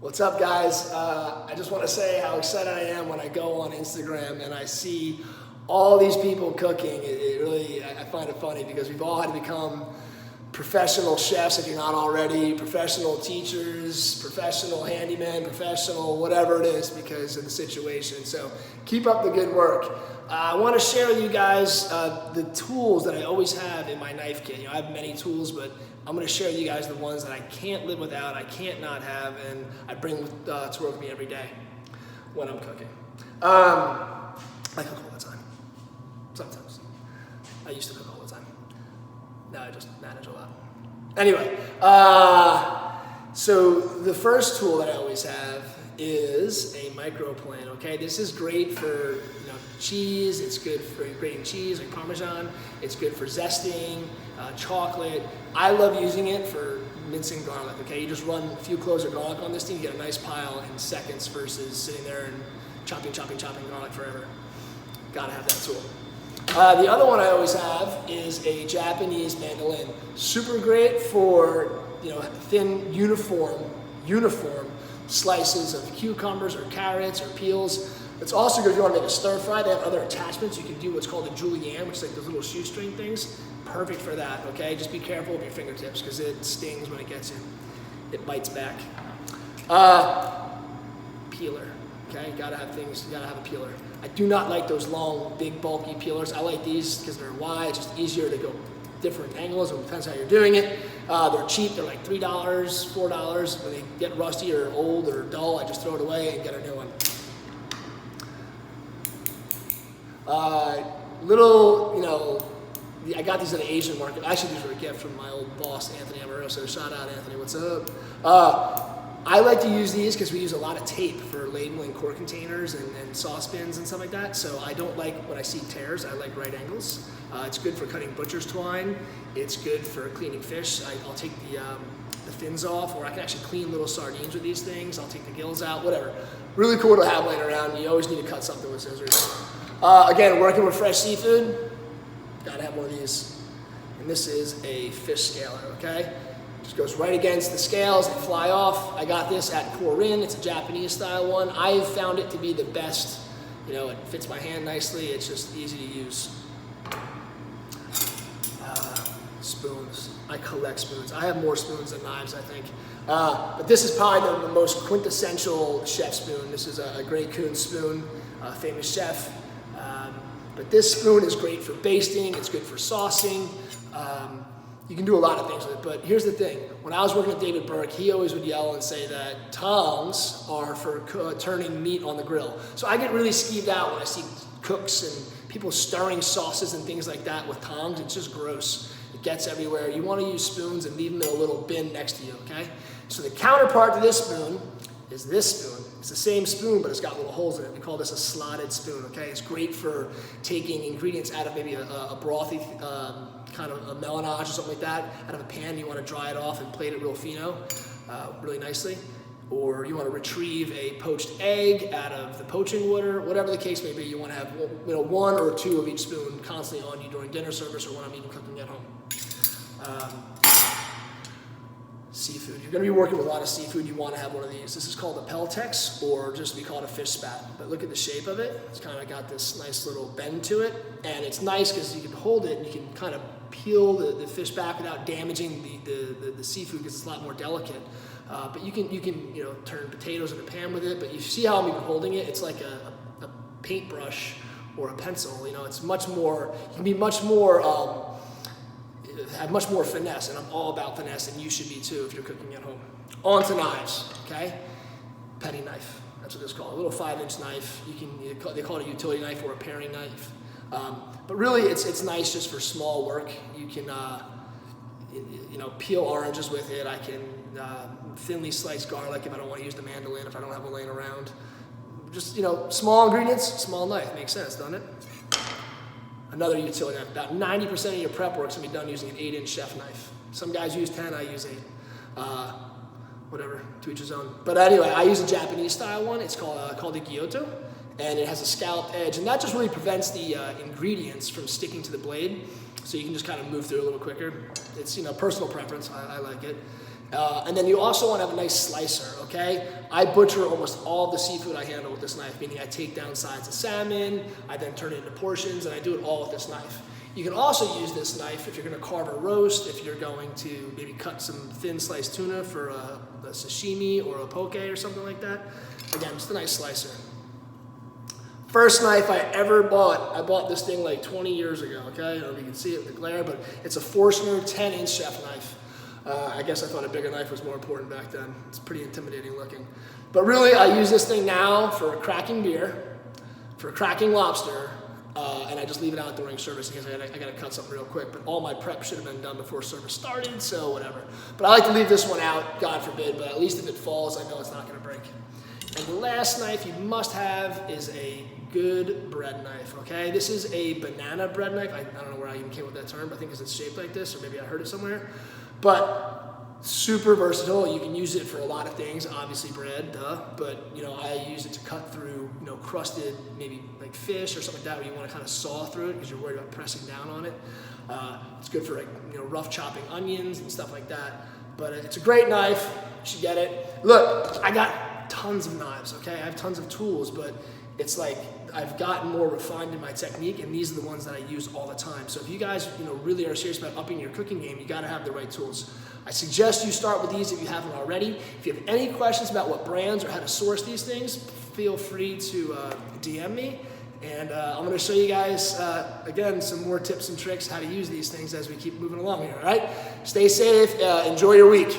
What's up, guys? I just want to say how excited I am when I go on Instagram and I see all these people cooking. I find it funny because we've all had to become professional chefs if you're not already, professional teachers, professional handymen, professional whatever it is because of the situation. So keep up the good work. I want to share with you guys the tools that I always have in my knife kit. I have many tools, but I'm going to share with you guys the ones that I can't live without, I can't not have, and I bring to work with me every day when I'm cooking. I cook all the time. Sometimes. I used to cook all the time. Now I just manage a lot. Anyway, so the first tool that I always have is a microplane. Okay, this is great for cheese. It's good for grating cheese like Parmesan. It's good for zesting chocolate. I love using it for mincing garlic. Okay, you just run a few cloves of garlic on this thing, you get a nice pile in seconds versus sitting there and chopping garlic forever. Gotta have that tool. The other one I always have is a Japanese mandolin. Super great for thin uniform slices of cucumbers or carrots or peels. It's also good if you want to make a stir fry. They have other attachments. You can do what's called a julienne, which is like those little shoestring things. Perfect for that, okay? Just be careful with your fingertips because it stings when it gets in. It bites back. Peeler, okay? Gotta have a peeler. I do not like those long, big, bulky peelers. I like these because they're wide. It's just easier to go different angles. It depends how you're doing it. They're cheap. They're like $3, $4. When they get rusty or old or dull, I just throw it away and get a new one. I got these at an Asian market. Actually, these were a gift from my old boss, Anthony Amoroso. Shout out, Anthony. What's up? I like to use these because we use a lot of tape for labeling quart containers and saucepans and stuff like that. So I don't like when I see tears. I like right angles. It's good for cutting butcher's twine. It's good for cleaning fish. I'll take the fins off, or I can actually clean little sardines with these things. I'll take the gills out, whatever. Really cool to have laying around. You always need to cut something with scissors. Again, working with fresh seafood, gotta have one of these. And this is a fish scaler, okay? Just goes right against the scales, they fly off. I got this at Korin. It's a Japanese style one. I've found it to be the best. It fits my hand nicely. It's just easy to use. Spoons. I collect spoons. I have more spoons than knives, I think. But this is probably the most quintessential chef spoon. This is a Great Coon spoon, famous chef. But this spoon is great for basting. It's good for saucing. You can do a lot of things with it, but here's the thing. When I was working with David Burke, he always would yell and say that tongs are for turning meat on the grill. So I get really skeeved out when I see cooks and people stirring sauces and things like that with tongs. It's just gross. It gets everywhere. You want to use spoons and leave them in a little bin next to you, okay? So the counterpart to this spoon is this spoon. It's the same spoon, but it's got little holes in it. We call this a slotted spoon, okay? It's great for taking ingredients out of maybe a brothy kind of a melanage or something like that, out of a pan. You want to dry it off and plate it real fino, really nicely. Or you want to retrieve a poached egg out of the poaching water, whatever the case may be. You want to have one or two of each spoon constantly on you during dinner service or when I'm even cooking at home. Seafood. You're going to be working with a lot of seafood. You want to have one of these. This is called a Peltex, or just we call it a fish spat. But look at the shape of it. It's kind of got this nice little bend to it, and it's nice because you can hold it and you can kind of peel the fish back without damaging the seafood because it's a lot more delicate. But you can turn potatoes in a pan with it. But you see how I'm even holding it? It's like a paintbrush or a pencil. It's much more. You can be much more. Have much more finesse, and I'm all about finesse, and you should be too if you're cooking at home. On to knives, okay? Petty knife, that's what it's called. A little 5-inch knife. They call it a utility knife or a paring knife. But really, it's nice just for small work. You can, peel oranges with it. I can thinly slice garlic if I don't want to use the mandolin, if I don't have one laying around. Just, small ingredients, small knife. Makes sense, doesn't it? Another utility knife. About 90% of your prep work's gonna be done using an 8-inch chef knife. Some guys use 10, I use 8. Whatever, to each his own. But anyway, I use a Japanese style one. It's called a Gyoto, and it has a scalloped edge, and that just really prevents the ingredients from sticking to the blade, so you can just kind of move through a little quicker. It's personal preference. I like it. And then you also want to have a nice slicer, okay? I butcher almost all the seafood I handle with this knife, meaning I take down sides of salmon, I then turn it into portions, and I do it all with this knife. You can also use this knife if you're going to carve a roast, if you're going to maybe cut some thin sliced tuna for a sashimi or a poke or something like that. Again, just a nice slicer. First knife I ever bought, I bought this thing like 20 years ago, okay? I don't know if you can see it in the glare, but it's a Forstner 10-inch chef knife. I guess I thought a bigger knife was more important back then. It's pretty intimidating looking. But really, I use this thing now for cracking beer, for cracking lobster, and I just leave it out during service because I gotta cut something real quick. But all my prep should have been done before service started, so whatever. But I like to leave this one out, God forbid, but at least if it falls, I know it's not gonna break. And the last knife you must have is a good bread knife, okay? This is a banana bread knife. I don't know where I even came with that term, but I think it's shaped like this, or maybe I heard it somewhere. But super versatile. You can use it for a lot of things, obviously bread, duh, but I use it to cut through, crusted, maybe like fish or something like that, where you want to kind of saw through it because you're worried about pressing down on it. It's good for rough chopping onions and stuff like that. But it's a great knife. You should get it. Look, I got tons of knives, okay? I have tons of tools, but it's like I've gotten more refined in my technique, and these are the ones that I use all the time. So if you guys really are serious about upping your cooking game, you got to have the right tools. I suggest you start with these if you haven't already. If you have any questions about what brands or how to source these things, feel free to DM me, and I'm going to show you guys again some more tips and tricks how to use these things as we keep moving along here. All right, stay safe, enjoy your week.